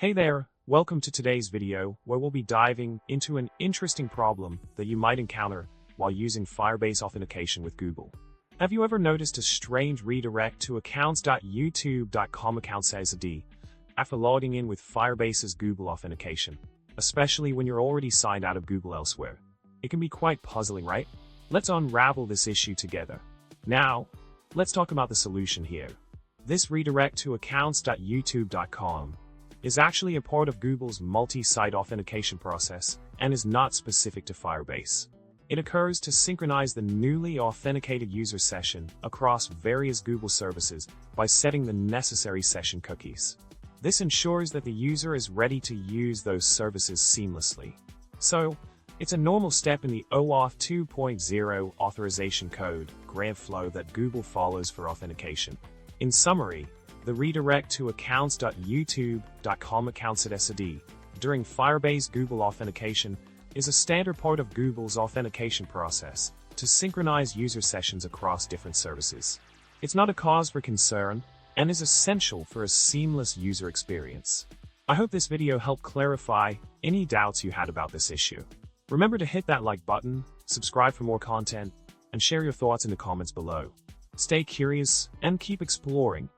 Hey there, welcome to today's video where we'll be diving into an interesting problem that you might encounter while using Firebase authentication with Google. Have you ever noticed a strange redirect to accounts.youtube.com account SSD after logging in with Firebase's Google authentication, especially when you're already signed out of Google elsewhere? It can be quite puzzling, right? Let's unravel this issue together. Now, let's talk about the solution here. This redirect to accounts.youtube.com is actually a part of Google's multi-site authentication process and is not specific to Firebase. It occurs to synchronize the newly authenticated user session across various Google services by setting the necessary session cookies. This ensures that the user is ready to use those services seamlessly. So, it's a normal step in the OAuth 2.0 authorization code grant flow that Google follows for authentication. In summary, the redirect to accounts.youtube.com accounts.SSD during Firebase Google authentication is a standard part of Google's authentication process to synchronize user sessions across different services. It's not a cause for concern and is essential for a seamless user experience. I hope this video helped clarify any doubts you had about this issue. Remember to hit that like button, subscribe for more content, and share your thoughts in the comments below. Stay curious and keep exploring.